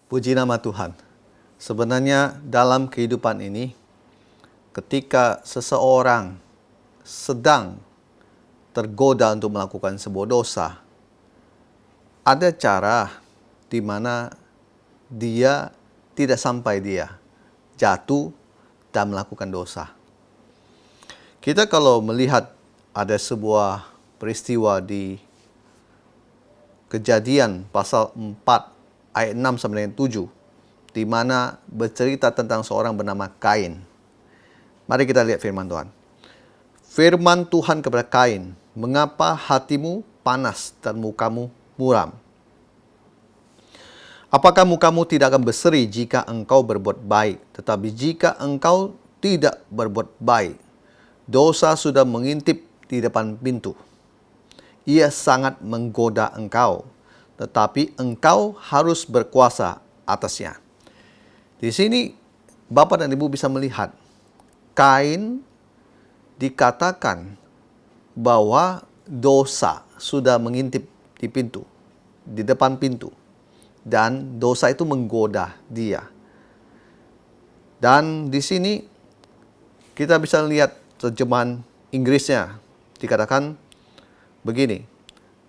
Puji nama Tuhan. Sebenarnya dalam kehidupan ini, ketika seseorang sedang tergoda untuk melakukan sebuah dosa, ada cara di mana dia tidak sampai dia jatuh dan melakukan dosa. Kita kalau melihat ada sebuah peristiwa di Kejadian pasal 4 ayat 6 sampai dengan 7, di mana bercerita tentang seorang bernama Kain. Mari kita lihat firman Tuhan. Firman Tuhan kepada Kain, "Mengapa hatimu panas dan mukamu muram? Apakah mukamu tidak akan berseri jika engkau berbuat baik? Tetapi jika engkau tidak berbuat baik, dosa sudah mengintip di depan pintu. Ia sangat menggoda engkau, tetapi engkau harus berkuasa atasnya." Di sini Bapak dan Ibu bisa melihat Kain dikatakan bahwa dosa sudah mengintip di pintu, di depan pintu, dan dosa itu menggoda dia. Dan di sini kita bisa lihat terjemahan Inggrisnya dikatakan begini,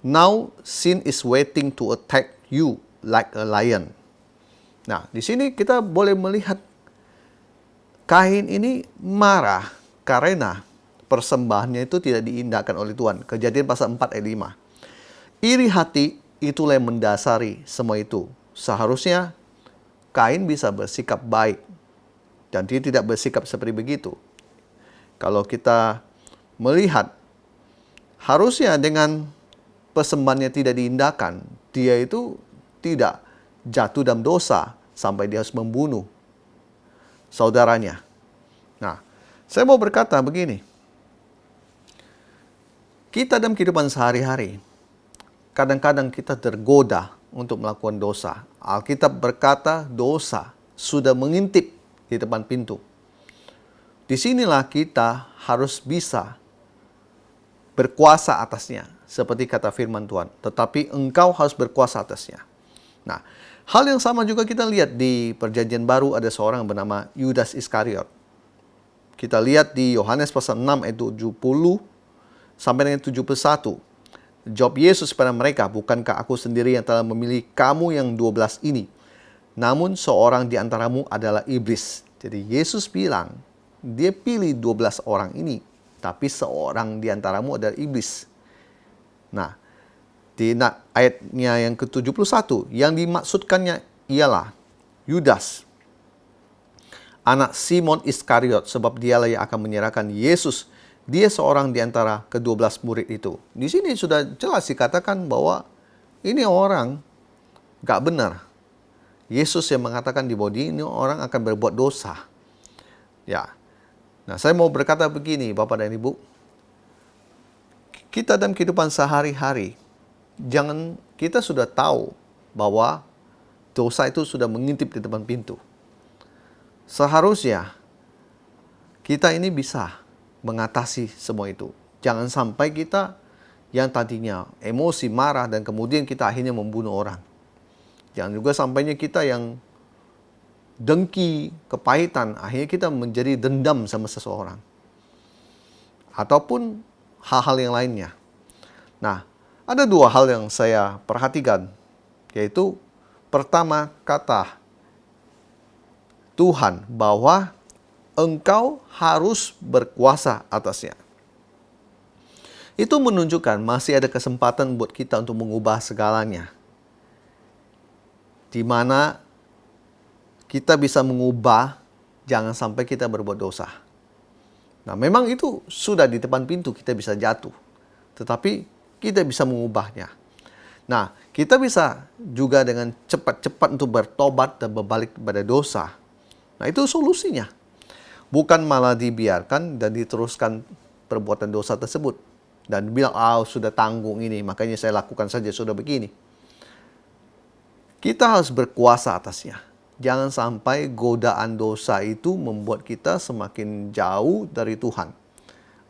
"Now sin is waiting to attack you like a lion." Nah, di sini kita boleh melihat Kain ini marah karena persembahannya itu tidak diindahkan oleh Tuhan. Kejadian pasal 4 ayat 5. Iri hati itulah yang mendasari semua itu. Seharusnya Kain bisa bersikap baik, dan dia tidak bersikap seperti begitu. Kalau kita melihat, harusnya dengan persembahannya tidak diindahkan, dia itu tidak jatuh dalam dosa sampai dia harus membunuh saudaranya. Nah, saya mau berkata begini. Kita dalam kehidupan sehari-hari, kadang-kadang kita tergoda untuk melakukan dosa. Alkitab berkata dosa sudah mengintip di depan pintu. Disinilah kita harus bisa berkuasa atasnya, seperti kata firman Tuhan. Tetapi engkau harus berkuasa atasnya. Nah, hal yang sama juga kita lihat di Perjanjian Baru, ada seorang bernama Yudas Iskariot. Kita lihat di Yohanes pasal 6 ayat 70 sampai dengan 71. Jawab Yesus kepada mereka, "Bukankah aku sendiri yang telah memilih kamu yang 12 ini? Namun seorang di antaramu adalah iblis." Jadi Yesus bilang, dia pilih 12 orang ini, tapi seorang di antaramu adalah iblis. Nah, di ayatnya yang ke-71, yang dimaksudkannya ialah Yudas, anak Simon Iskariot, sebab dialah yang akan menyerahkan Yesus. Dia seorang di antara ke-12 murid itu. Di sini sudah jelas dikatakan bahwa ini orang gak benar. Yesus yang mengatakan di bawah ini orang akan berbuat dosa. Ya. Nah, saya mau berkata begini, Bapak dan Ibu. Kita dalam kehidupan sehari-hari, kita sudah tahu bahwa dosa itu sudah mengintip di depan pintu. Seharusnya kita ini bisa mengatasi semua itu. Jangan sampai kita yang tadinya emosi, marah, dan kemudian kita akhirnya membunuh orang. Jangan juga sampainya kita yang dengki, kepahitan, akhirnya kita menjadi dendam sama seseorang. Ataupun hal-hal yang lainnya. Nah, ada dua hal yang saya perhatikan, yaitu pertama, kata Tuhan bahwa engkau harus berkuasa atasnya. Itu menunjukkan masih ada kesempatan buat kita untuk mengubah segalanya. Di mana kita bisa mengubah, jangan sampai kita berbuat dosa. Nah, memang itu sudah di depan pintu, kita bisa jatuh. Tetapi kita bisa mengubahnya. Nah, kita bisa juga dengan cepat-cepat untuk bertobat dan berbalik kepada dosa. Nah, itu solusinya. Bukan malah dibiarkan dan diteruskan perbuatan dosa tersebut. Dan bilang, sudah tanggung ini, makanya saya lakukan saja, sudah begini. Kita harus berkuasa atasnya. Jangan sampai godaan dosa itu membuat kita semakin jauh dari Tuhan.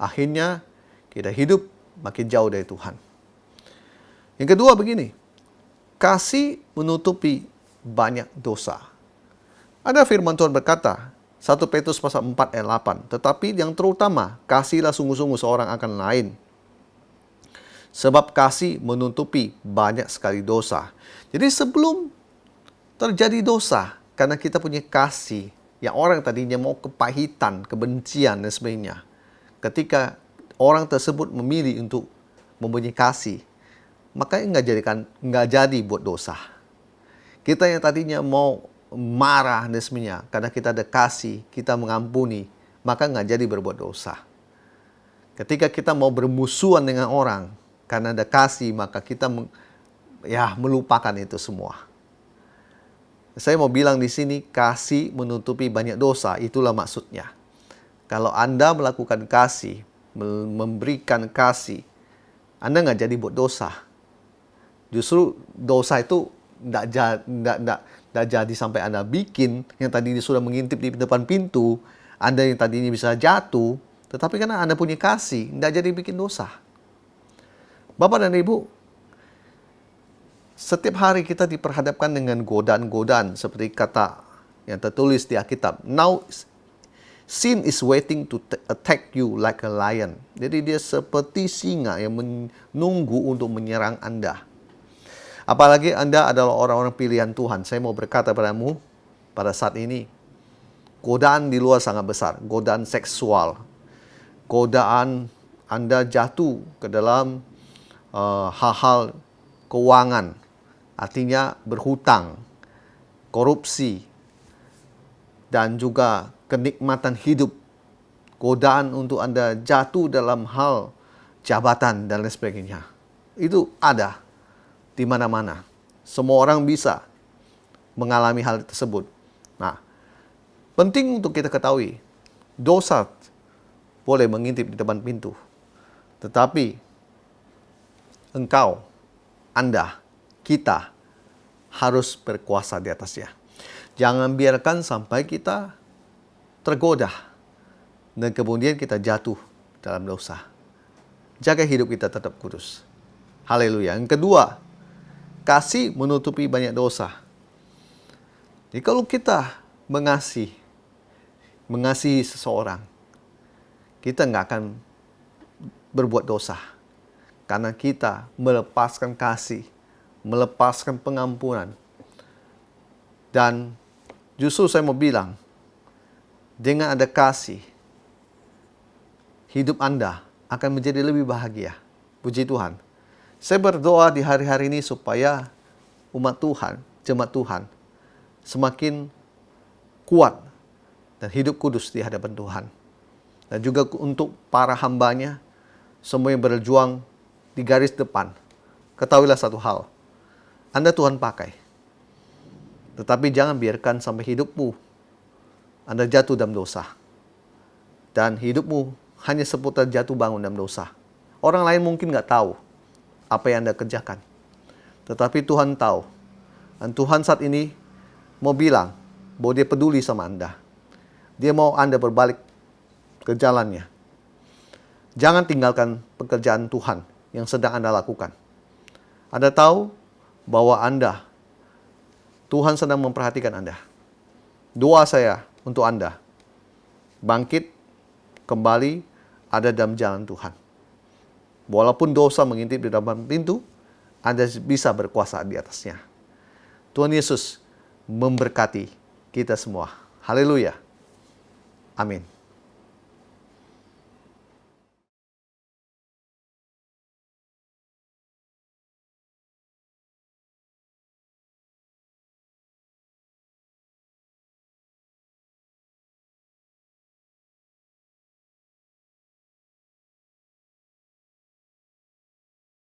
Akhirnya kita hidup makin jauh dari Tuhan. Yang kedua begini, kasih menutupi banyak dosa. Ada firman Tuhan berkata, 1 Petrus pasal 4 ayat 8, tetapi yang terutama, kasihlah sungguh-sungguh seorang akan lain. Sebab kasih menutupi banyak sekali dosa. Jadi sebelum terjadi dosa, karena kita punya kasih, yang orang tadinya mau kepahitan, kebencian dan sebagainya. Ketika orang tersebut memilih untuk mempunyai kasih, maka nggak jadi buat dosa. Kita yang tadinya mau marah dan sebagainya, karena kita ada kasih, kita mengampuni, maka nggak jadi berbuat dosa. Ketika kita mau bermusuhan dengan orang, karena ada kasih, maka kita melupakan itu semua. Saya mau bilang di sini, kasih menutupi banyak dosa, itulah maksudnya. Kalau Anda melakukan kasih, memberikan kasih, Anda nggak jadi buat dosa. Justru dosa itu nggak jadi sampai Anda bikin, yang tadinya sudah mengintip di depan pintu, Anda yang tadinya bisa jatuh, tetapi karena Anda punya kasih, nggak jadi bikin dosa. Bapak dan Ibu, setiap hari kita diperhadapkan dengan godaan-godaan seperti kata yang tertulis di Alkitab. Now, sin is waiting to attack you like a lion. Jadi dia seperti singa yang menunggu untuk menyerang Anda. Apalagi Anda adalah orang-orang pilihan Tuhan. Saya mau berkata padamu pada saat ini, godaan di luar sangat besar. Godaan seksual. Godaan Anda jatuh ke dalam hal-hal keuangan, artinya berhutang, korupsi, dan juga kenikmatan hidup. Godaan untuk Anda jatuh dalam hal jabatan dan lain sebagainya. Itu ada di mana-mana. Semua orang bisa mengalami hal tersebut. Nah, penting untuk kita ketahui, dosa boleh mengintip di depan pintu. Tetapi engkau, Anda, kita harus berkuasa di atasnya. Jangan biarkan sampai kita tergoda dan kemudian kita jatuh dalam dosa. Jaga hidup kita tetap kudus. Haleluya. Yang kedua, kasih menutupi banyak dosa. Jadi kalau kita mengasihi seseorang, kita nggak akan berbuat dosa. Karena kita melepaskan kasih, melepaskan pengampunan. Dan justru saya mau bilang, dengan ada kasih, hidup Anda akan menjadi lebih bahagia. Puji Tuhan. Saya berdoa di hari-hari ini supaya umat Tuhan, jemaat Tuhan, semakin kuat dan hidup kudus di hadapan Tuhan. Dan juga untuk para hambanya, semua yang berjuang di garis depan, ketahuilah satu hal, Anda Tuhan pakai. Tetapi jangan biarkan sampai hidupmu Anda jatuh dalam dosa. Dan hidupmu hanya seputar jatuh bangun dalam dosa. Orang lain mungkin nggak tahu apa yang Anda kerjakan. Tetapi Tuhan tahu. Dan Tuhan saat ini mau bilang bahwa dia peduli sama Anda. Dia mau Anda berbalik ke jalannya. Jangan tinggalkan pekerjaan Tuhan yang sedang Anda lakukan. Anda tahu bahwa Tuhan sedang memperhatikan Anda. Doa saya untuk Anda, bangkit kembali ada dalam jalan Tuhan. Walaupun dosa mengintip di dalam pintu, Anda bisa berkuasa di atasnya. Tuhan Yesus memberkati kita semua. Haleluya. Amin.